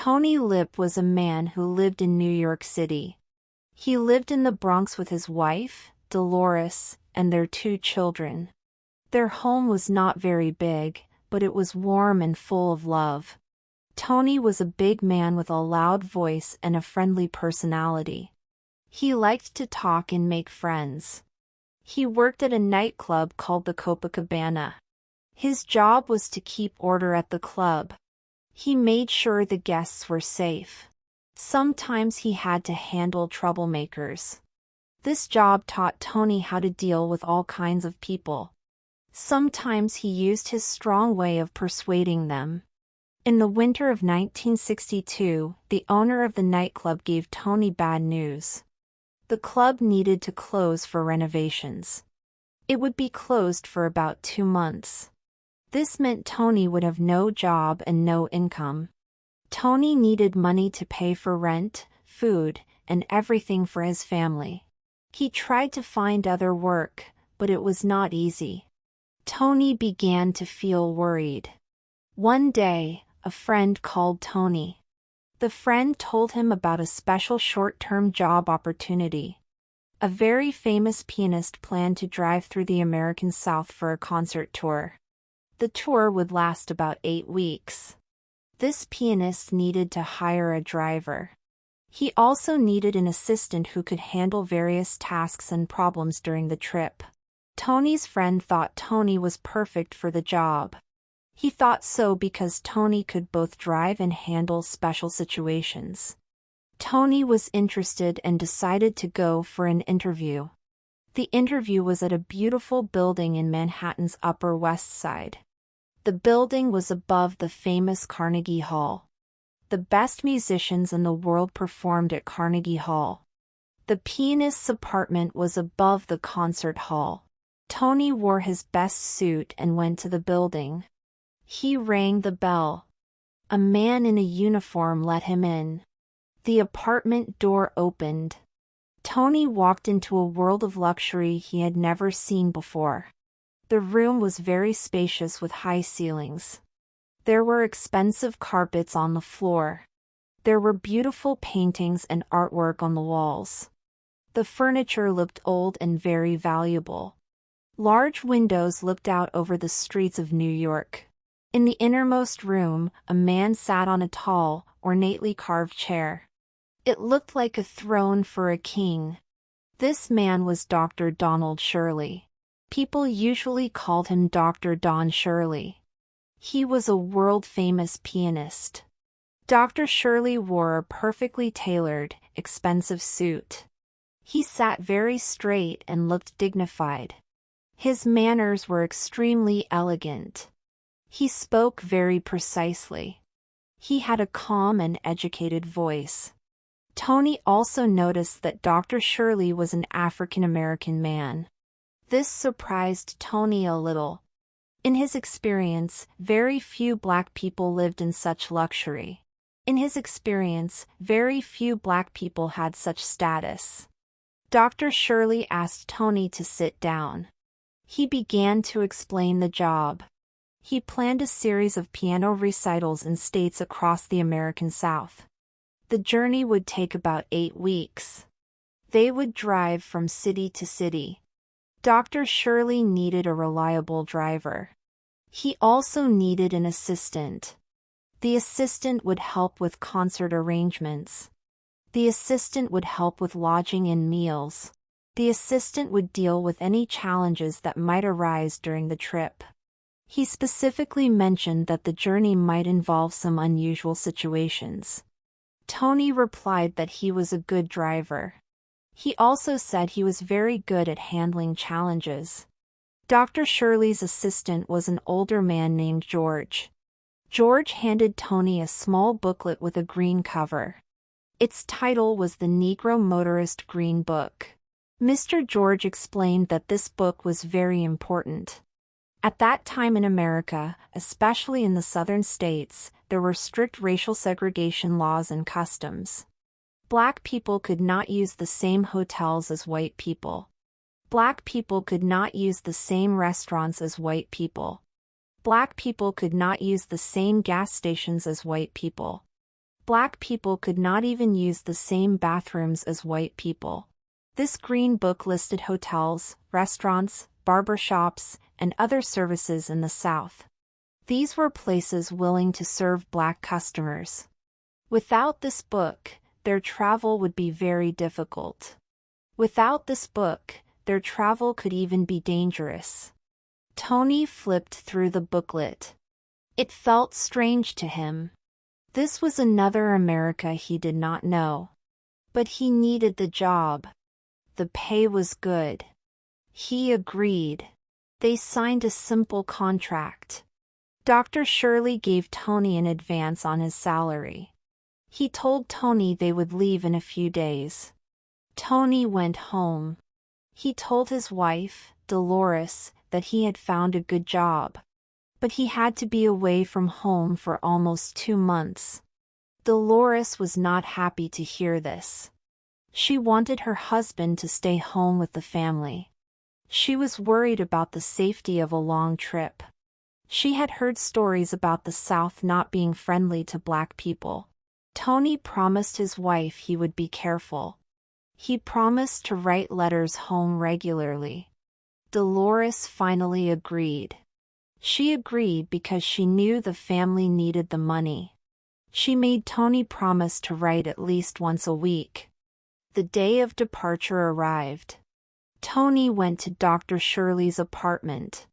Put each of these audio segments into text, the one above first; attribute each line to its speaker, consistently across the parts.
Speaker 1: Tony Lip was a man who lived in New York City. He lived in the Bronx with his wife, Dolores, and their 2 children. Their home was not very big, but it was warm and full of love. Tony was a big man with a loud voice and a friendly personality. He liked to talk and make friends. He worked at a nightclub called the Copacabana. His job was to keep order at the club. He made sure the guests were safe. Sometimes he had to handle troublemakers. This job taught Tony how to deal with all kinds of people. Sometimes he used his strong way of persuading them. In the winter of 1962, the owner of the nightclub gave Tony bad news. The club needed to close for renovations. It would be closed for about 2 months. This meant Tony would have no job and no income. Tony needed money to pay for rent, food, and everything for his family. He tried to find other work, but it was not easy. Tony began to feel worried. One day, a friend called Tony. The friend told him about a special short-term job opportunity. A very famous pianist planned to drive through the American South for a concert tour. The tour would last about 8 weeks. This pianist needed to hire a driver. He also needed an assistant who could handle various tasks and problems during the trip. Tony's friend thought Tony was perfect for the job. He thought so because Tony could both drive and handle special situations. Tony was interested and decided to go for an interview. The interview was at a beautiful building in Manhattan's Upper West Side. The building was above the famous Carnegie Hall. The best musicians in the world performed at Carnegie Hall. The pianist's apartment was above the concert hall. Tony wore his best suit and went to the building. He rang the bell. A man in a uniform let him in. The apartment door opened. Tony walked into a world of luxury he had never seen before. The room was very spacious with high ceilings. There were expensive carpets on the floor. There were beautiful paintings and artwork on the walls. The furniture looked old and very valuable. Large windows looked out over the streets of New York. In the innermost room, a man sat on a tall, ornately carved chair. It looked like a throne for a king. This man was Dr. Donald Shirley. People usually called him Dr. Don Shirley. He was a world-famous pianist. Dr. Shirley wore a perfectly tailored, expensive suit. He sat very straight and looked dignified. His manners were extremely elegant. He spoke very precisely. He had a calm and educated voice. Tony also noticed that Dr. Shirley was an African-American man. This surprised Tony a little. In his experience, very few black people lived in such luxury. In his experience, very few black people had such status. Dr. Shirley asked Tony to sit down. He began to explain the job. He planned a series of piano recitals in states across the American South. The journey would take about 8 weeks. They would drive from city to city. Dr. Shirley needed a reliable driver. He also needed an assistant. The assistant would help with concert arrangements. The assistant would help with lodging and meals. The assistant would deal with any challenges that might arise during the trip. He specifically mentioned that the journey might involve some unusual situations. Tony replied that he was a good driver. He also said he was very good at handling challenges. Dr. Shirley's assistant was an older man named George. George handed Tony a small booklet with a green cover. Its title was The Negro Motorist Green Book. Mr. George explained that this book was very important. At that time in America, especially in the southern states, there were strict racial segregation laws and customs. Black people could not use the same hotels as white people. Black people could not use the same restaurants as white people. Black people could not use the same gas stations as white people. Black people could not even use the same bathrooms as white people. This green book listed hotels, restaurants, barbershops, and other services in the South. These were places willing to serve Black customers. Without this book, their travel would be very difficult. Without this book, their travel could even be dangerous. Tony flipped through the booklet. It felt strange to him. This was another America he did not know. But he needed the job. The pay was good. He agreed. They signed a simple contract. Dr. Shirley gave Tony an advance on his salary. He told Tony they would leave in a few days. Tony went home. He told his wife, Dolores, that he had found a good job. But he had to be away from home for almost 2 months. Dolores was not happy to hear this. She wanted her husband to stay home with the family. She was worried about the safety of a long trip. She had heard stories about the South not being friendly to Black people. Tony promised his wife he would be careful. He promised to write letters home regularly. Dolores finally agreed. She agreed because she knew the family needed the money. She made Tony promise to write at least once a week. The day of departure arrived. Tony went to Dr. Shirley's apartment.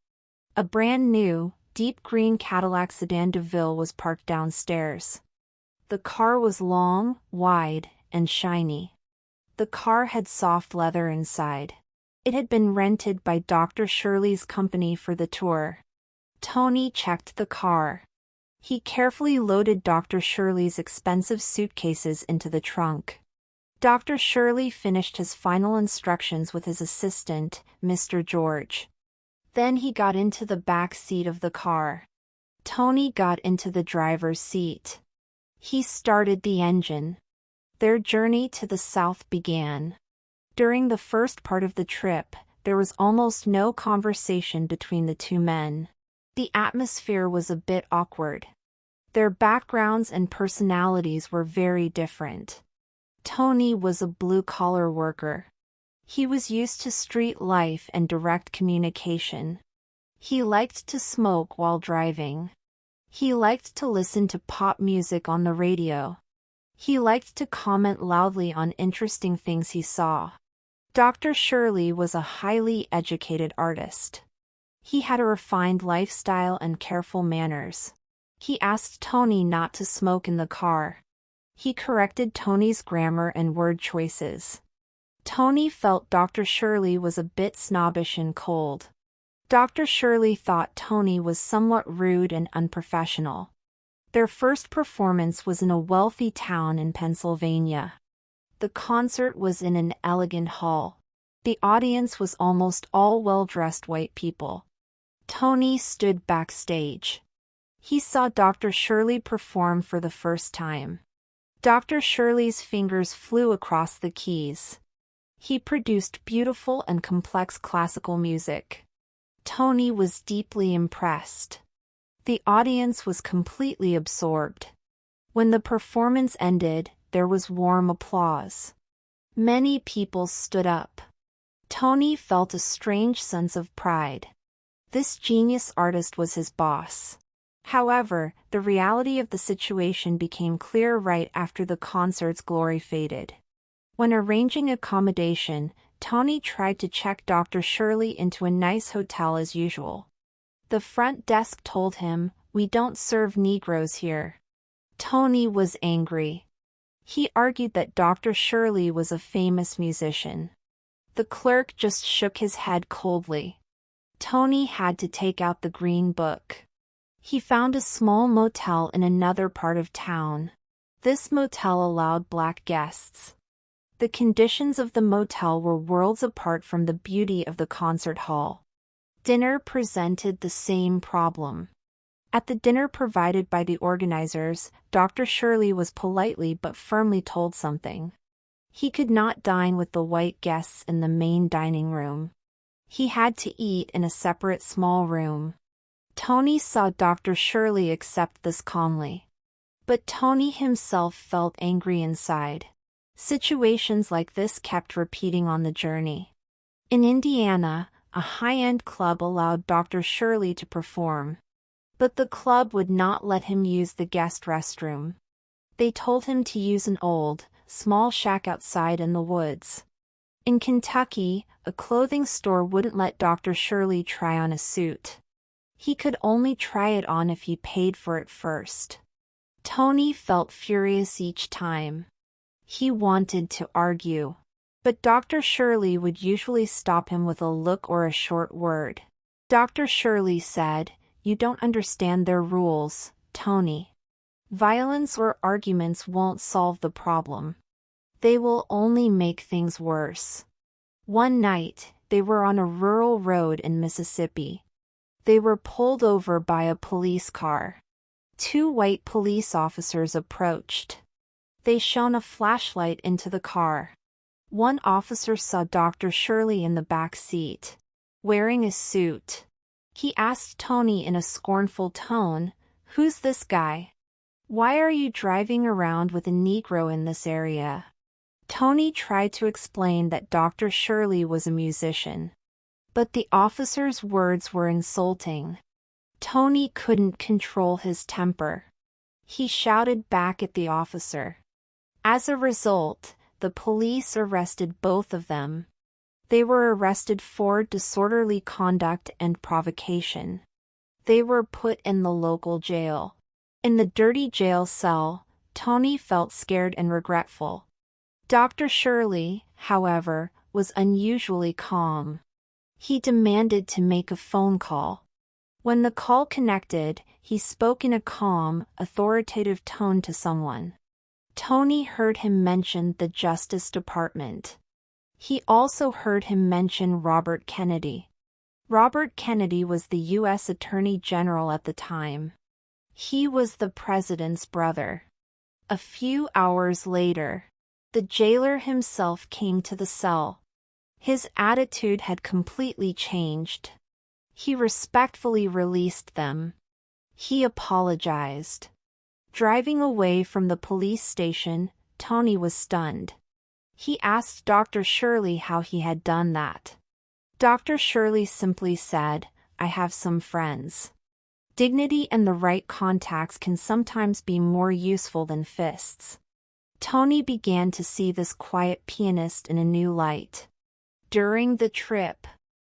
Speaker 1: A brand new, deep green Cadillac sedan DeVille was parked downstairs. The car was long, wide, and shiny. The car had soft leather inside. It had been rented by Dr. Shirley's company for the tour. Tony checked the car. He carefully loaded Dr. Shirley's expensive suitcases into the trunk. Dr. Shirley finished his final instructions with his assistant, Mr. George. Then he got into the back seat of the car. Tony got into the driver's seat. He started the engine. Their journey to the South began. During the first part of the trip, there was almost no conversation between the two men. The atmosphere was a bit awkward. Their backgrounds and personalities were very different. Tony was a blue-collar worker. He was used to street life and direct communication. He liked to smoke while driving. He liked to listen to pop music on the radio. He liked to comment loudly on interesting things he saw. Dr. Shirley was a highly educated artist. He had a refined lifestyle and careful manners. He asked Tony not to smoke in the car. He corrected Tony's grammar and word choices. Tony felt Dr. Shirley was a bit snobbish and cold. Dr. Shirley thought Tony was somewhat rude and unprofessional. Their first performance was in a wealthy town in Pennsylvania. The concert was in an elegant hall. The audience was almost all well-dressed white people. Tony stood backstage. He saw Dr. Shirley perform for the first time. Dr. Shirley's fingers flew across the keys. He produced beautiful and complex classical music. Tony was deeply impressed. The audience was completely absorbed. When the performance ended, there was warm applause. Many people stood up. Tony felt a strange sense of pride. This genius artist was his boss. However, the reality of the situation became clear right after the concert's glory faded. When arranging accommodation, Tony tried to check Dr. Shirley into a nice hotel as usual. The front desk told him, "We don't serve Negroes here." Tony was angry. He argued that Dr. Shirley was a famous musician. The clerk just shook his head coldly. Tony had to take out the green book. He found a small motel in another part of town. This motel allowed Black guests. The conditions of the motel were worlds apart from the beauty of the concert hall. Dinner presented the same problem. At the dinner provided by the organizers, Dr. Shirley was politely but firmly told something. He could not dine with the white guests in the main dining room. He had to eat in a separate small room. Tony saw Dr. Shirley accept this calmly. But Tony himself felt angry inside. Situations like this kept repeating on the journey. In Indiana, a high-end club allowed Dr. Shirley to perform. But the club would not let him use the guest restroom. They told him to use an old, small shack outside in the woods. In Kentucky, a clothing store wouldn't let Dr. Shirley try on a suit. He could only try it on if he paid for it first. Tony felt furious each time. He wanted to argue. But Dr. Shirley would usually stop him with a look or a short word. Dr. Shirley said, "You don't understand their rules, Tony. Violence or arguments won't solve the problem. They will only make things worse." One night, they were on a rural road in Mississippi. They were pulled over by a police car. Two white police officers approached. They shone a flashlight into the car. One officer saw Dr. Shirley in the back seat, wearing a suit. He asked Tony in a scornful tone, "Who's this guy? Why are you driving around with a Negro in this area?" Tony tried to explain that Dr. Shirley was a musician. But the officer's words were insulting. Tony couldn't control his temper. He shouted back at the officer. As a result, the police arrested both of them. They were arrested for disorderly conduct and provocation. They were put in the local jail. In the dirty jail cell, Tony felt scared and regretful. Dr. Shirley, however, was unusually calm. He demanded to make a phone call. When the call connected, he spoke in a calm, authoritative tone to someone. Tony heard him mention the Justice Department. He also heard him mention Robert Kennedy. Robert Kennedy was the U.S. Attorney General at the time. He was the president's brother. A few hours later, the jailer himself came to the cell. His attitude had completely changed. He respectfully released them. He apologized. Driving away from the police station, Tony was stunned. He asked Dr. Shirley how he had done that. Dr. Shirley simply said, "I have some friends." Dignity and the right contacts can sometimes be more useful than fists. Tony began to see this quiet pianist in a new light. During the trip,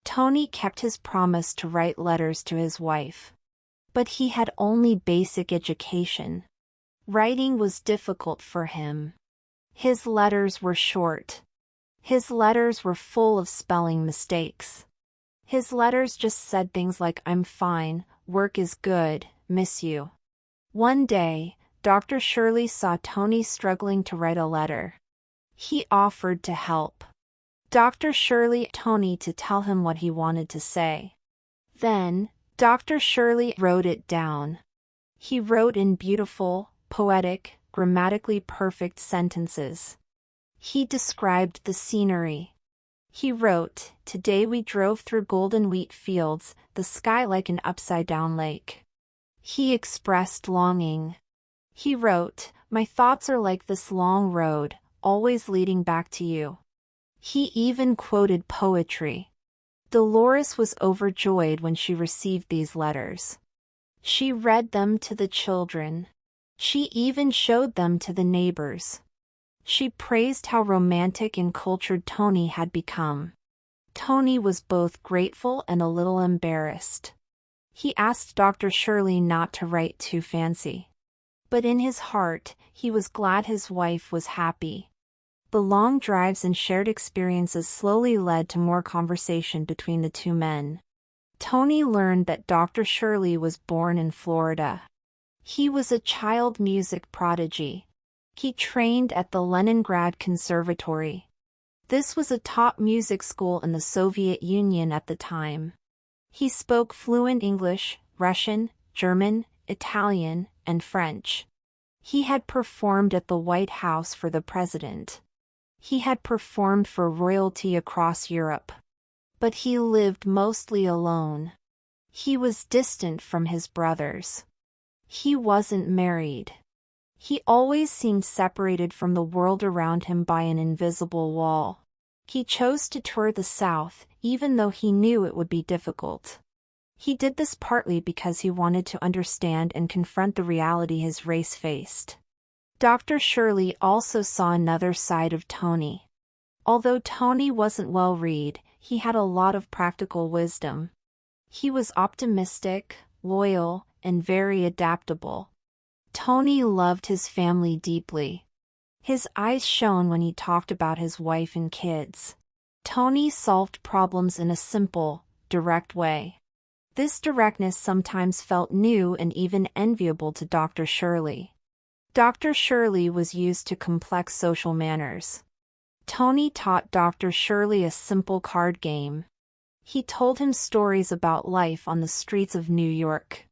Speaker 1: Tony kept his promise to write letters to his wife. But he had only basic education. Writing was difficult for him. His letters were short. His letters were full of spelling mistakes. His letters just said things like, "I'm fine, work is good, miss you." One day, Dr. Shirley saw Tony struggling to write a letter. He offered to help. Dr. Shirley asked Tony to tell him what he wanted to say. Then, Dr. Shirley wrote it down. He wrote in beautiful, poetic, grammatically perfect sentences. He described the scenery. He wrote, "Today we drove through golden wheat fields, the sky like an upside-down lake." He expressed longing. He wrote, "My thoughts are like this long road, always leading back to you." He even quoted poetry. Dolores was overjoyed when she received these letters. She read them to the children. She even showed them to the neighbors. She praised how romantic and cultured Tony had become. Tony was both grateful and a little embarrassed. He asked Dr. Shirley not to write too fancy. But in his heart, he was glad his wife was happy. The long drives and shared experiences slowly led to more conversation between the two men. Tony learned that Dr. Shirley was born in Florida. He was a child music prodigy. He trained at the Leningrad Conservatory. This was a top music school in the Soviet Union at the time. He spoke fluent English, Russian, German, Italian, and French. He had performed at the White House for the president. He had performed for royalty across Europe. But he lived mostly alone. He was distant from his brothers. He wasn't married. He always seemed separated from the world around him by an invisible wall. He chose to tour the South, even though he knew it would be difficult. He did this partly because he wanted to understand and confront the reality his race faced. Dr. Shirley also saw another side of Tony. Although Tony wasn't well-read, he had a lot of practical wisdom. He was optimistic, loyal, and very adaptable. Tony loved his family deeply. His eyes shone when he talked about his wife and kids. Tony solved problems in a simple, direct way. This directness sometimes felt new and even enviable to Dr. Shirley. Dr. Shirley was used to complex social manners. Tony taught Dr. Shirley a simple card game. He told him stories about life on the streets of New York.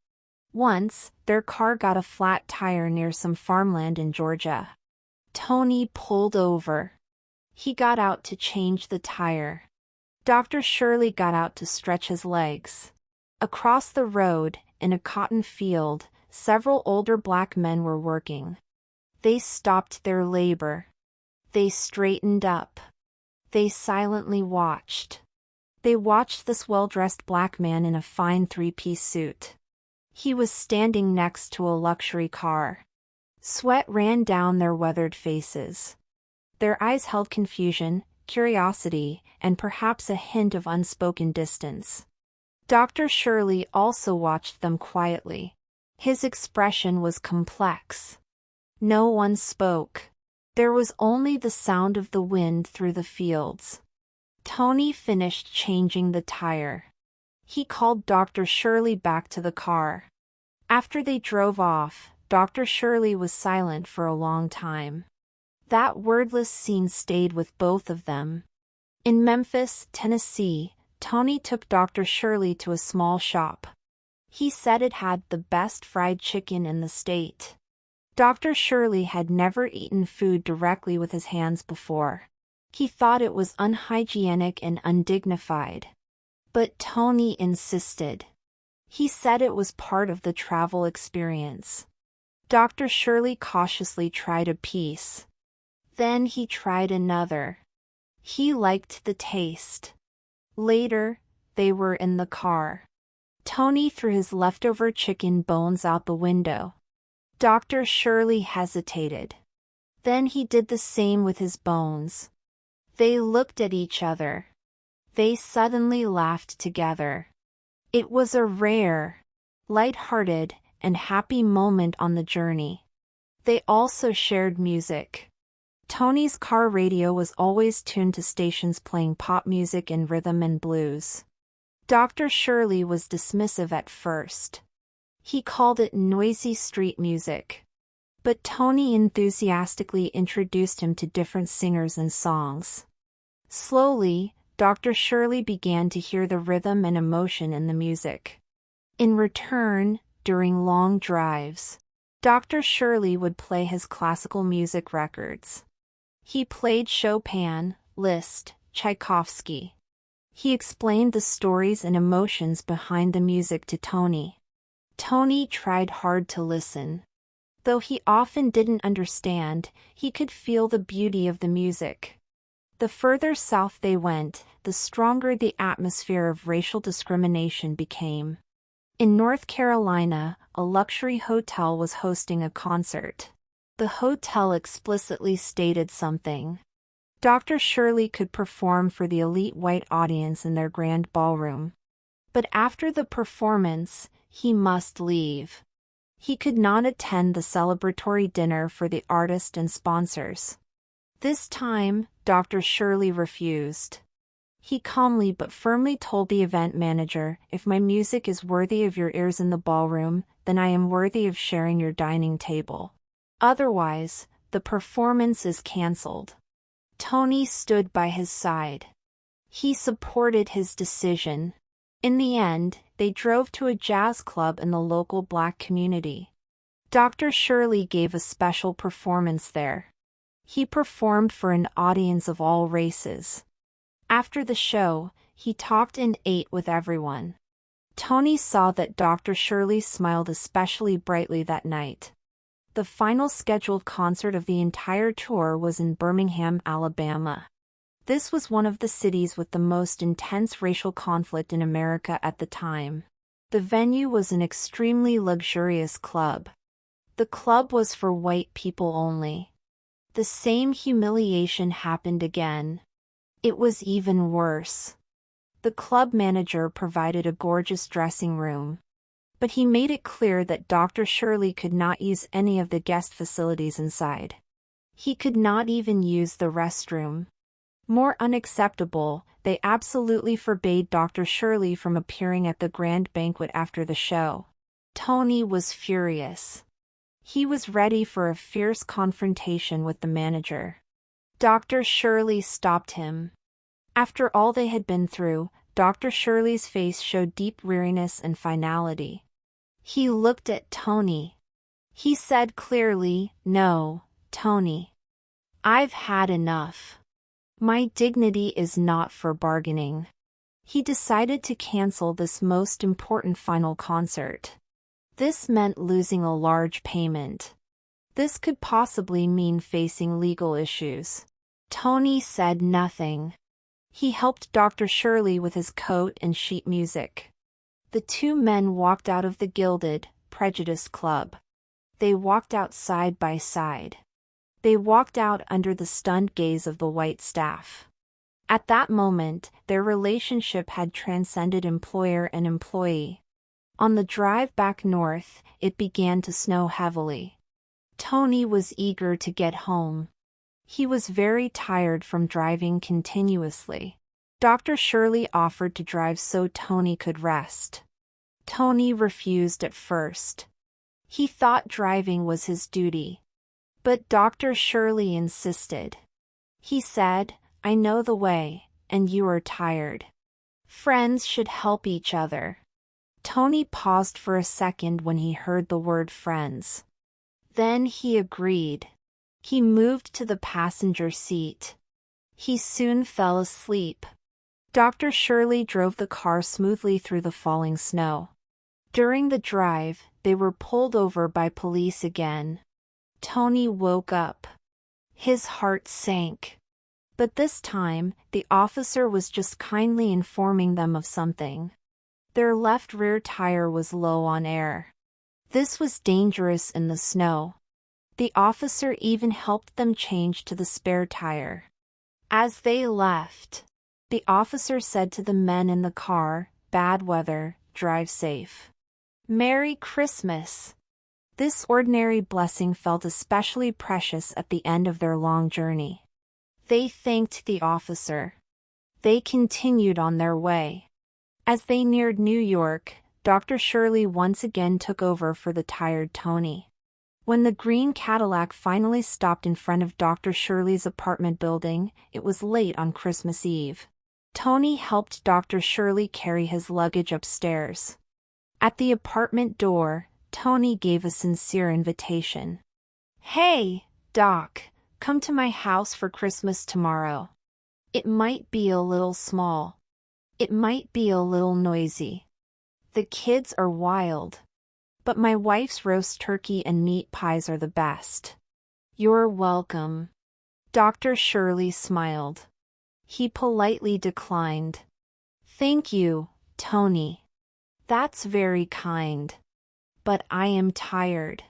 Speaker 1: Once, their car got a flat tire near some farmland in Georgia. Tony pulled over. He got out to change the tire. Dr. Shirley got out to stretch his legs. Across the road, in a cotton field, several older black men were working. They stopped their labor. They straightened up. They silently watched. They watched this well-dressed black man in a fine three-piece suit. He was standing next to a luxury car. Sweat ran down their weathered faces. Their eyes held confusion, curiosity, and perhaps a hint of unspoken distance. Dr. Shirley also watched them quietly. His expression was complex. No one spoke. There was only the sound of the wind through the fields. Tony finished changing the tire. He called Dr. Shirley back to the car. After they drove off, Dr. Shirley was silent for a long time. That wordless scene stayed with both of them. In Memphis, Tennessee, Tony took Dr. Shirley to a small shop. He said it had the best fried chicken in the state. Dr. Shirley had never eaten food directly with his hands before. He thought it was unhygienic and undignified. But Tony insisted. He said it was part of the travel experience. Dr. Shirley cautiously tried a piece. Then he tried another. He liked the taste. Later, they were in the car. Tony threw his leftover chicken bones out the window. Dr. Shirley hesitated. Then he did the same with his bones. They looked at each other. They suddenly laughed together. It was a rare, light-hearted, and happy moment on the journey. They also shared music. Tony's car radio was always tuned to stations playing pop music and rhythm and blues. Dr. Shirley was dismissive at first. He called it noisy street music. But Tony enthusiastically introduced him to different singers and songs. Slowly, Dr. Shirley began to hear the rhythm and emotion in the music. In return, during long drives, Dr. Shirley would play his classical music records. He played Chopin, Liszt, Tchaikovsky. He explained the stories and emotions behind the music to Tony. Tony tried hard to listen. Though he often didn't understand, he could feel the beauty of the music. The further south they went, the stronger the atmosphere of racial discrimination became. In North Carolina, a luxury hotel was hosting a concert. The hotel explicitly stated something. Dr. Shirley could perform for the elite white audience in their grand ballroom. But after the performance, he must leave. He could not attend the celebratory dinner for the artist and sponsors. This time, Dr. Shirley refused. He calmly but firmly told the event manager, "If my music is worthy of your ears in the ballroom, then I am worthy of sharing your dining table. Otherwise, the performance is cancelled." Tony stood by his side. He supported his decision. In the end, they drove to a jazz club in the local black community. Dr. Shirley gave a special performance there. He performed for an audience of all races. After the show, he talked and ate with everyone. Tony saw that Dr. Shirley smiled especially brightly that night. The final scheduled concert of the entire tour was in Birmingham, Alabama. This was one of the cities with the most intense racial conflict in America at the time. The venue was an extremely luxurious club. The club was for white people only. The same humiliation happened again. It was even worse. The club manager provided a gorgeous dressing room, but he made it clear that Dr. Shirley could not use any of the guest facilities inside. He could not even use the restroom. More unacceptable, they absolutely forbade Dr. Shirley from appearing at the grand banquet after the show. Tony was furious. He was ready for a fierce confrontation with the manager. Dr. Shirley stopped him. After all they had been through, Dr. Shirley's face showed deep weariness and finality. He looked at Tony. He said clearly, "No, Tony. I've had enough. My dignity is not for bargaining." He decided to cancel this most important final concert. This meant losing a large payment. This could possibly mean facing legal issues. Tony said nothing. He helped Dr. Shirley with his coat and sheet music. The two men walked out of the gilded, prejudiced club. They walked out side by side. They walked out under the stunned gaze of the white staff. At that moment, their relationship had transcended employer and employee. On the drive back north, it began to snow heavily. Tony was eager to get home. He was very tired from driving continuously. Dr. Shirley offered to drive so Tony could rest. Tony refused at first. He thought driving was his duty. But Dr. Shirley insisted. He said, "I know the way, and you are tired. Friends should help each other." Tony paused for a second when he heard the word friends. Then he agreed. He moved to the passenger seat. He soon fell asleep. Dr. Shirley drove the car smoothly through the falling snow. During the drive, they were pulled over by police again. Tony woke up. His heart sank. But this time, the officer was just kindly informing them of something. Their left rear tire was low on air. This was dangerous in the snow. The officer even helped them change to the spare tire. As they left, the officer said to the men in the car, "Bad weather, drive safe. Merry Christmas." This ordinary blessing felt especially precious at the end of their long journey. They thanked the officer. They continued on their way. As they neared New York, Dr. Shirley once again took over for the tired Tony. When the green Cadillac finally stopped in front of Dr. Shirley's apartment building, it was late on Christmas Eve. Tony helped Dr. Shirley carry his luggage upstairs. At the apartment door, Tony gave a sincere invitation. "Hey, Doc, come to my house for Christmas tomorrow. It might be a little small. It might be a little noisy. The kids are wild. But my wife's roast turkey and meat pies are the best. You're welcome." Dr. Shirley smiled. He politely declined. "Thank you, Tony. That's very kind. But I am tired.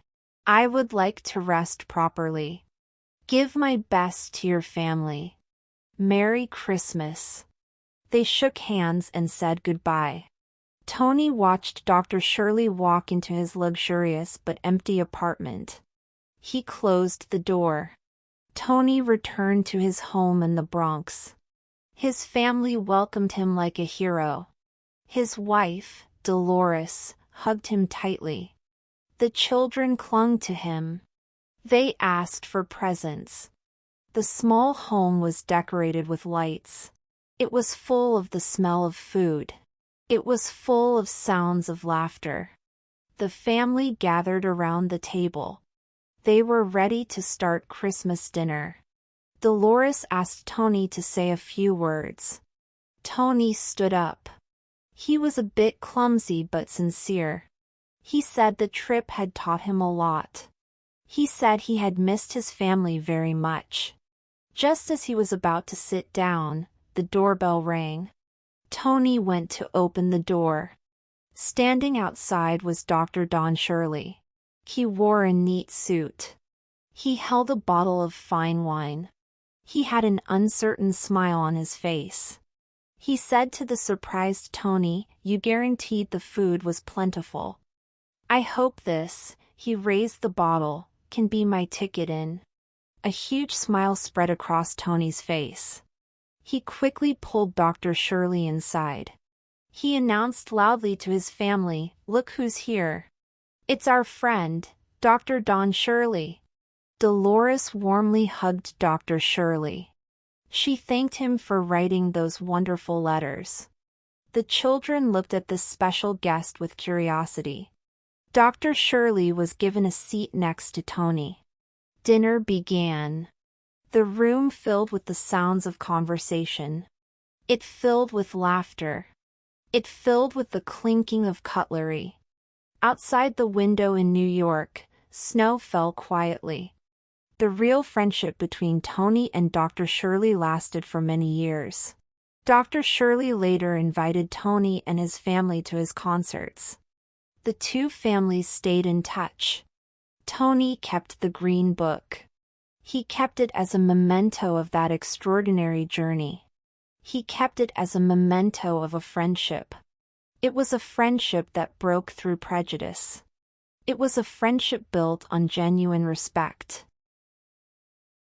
Speaker 1: I would like to rest properly. Give my best to your family. Merry Christmas." They shook hands and said goodbye. Tony watched Dr. Shirley walk into his luxurious but empty apartment. He closed the door. Tony returned to his home in the Bronx. His family welcomed him like a hero. His wife, Dolores, hugged him tightly. The children clung to him. They asked for presents. The small home was decorated with lights. It was full of the smell of food. It was full of sounds of laughter. The family gathered around the table. They were ready to start Christmas dinner. Dolores asked Tony to say a few words. Tony stood up. He was a bit clumsy but sincere. He said the trip had taught him a lot. He said he had missed his family very much. Just as he was about to sit down, the doorbell rang. Tony went to open the door. Standing outside was Dr. Don Shirley. He wore a neat suit. He held a bottle of fine wine. He had an uncertain smile on his face. He said to the surprised Tony, "You guaranteed the food was plentiful. I hope this," he raised the bottle, "can be my ticket in." A huge smile spread across Tony's face. He quickly pulled Dr. Shirley inside. He announced loudly to his family, "Look who's here. It's our friend, Dr. Don Shirley." Dolores warmly hugged Dr. Shirley. She thanked him for writing those wonderful letters. The children looked at this special guest with curiosity. Dr. Shirley was given a seat next to Tony. Dinner began. The room filled with the sounds of conversation. It filled with laughter. It filled with the clinking of cutlery. Outside the window in New York, snow fell quietly. The real friendship between Tony and Dr. Shirley lasted for many years. Dr. Shirley later invited Tony and his family to his concerts. The two families stayed in touch. Tony kept the green book. He kept it as a memento of that extraordinary journey. He kept it as a memento of a friendship. It was a friendship that broke through prejudice. It was a friendship built on genuine respect.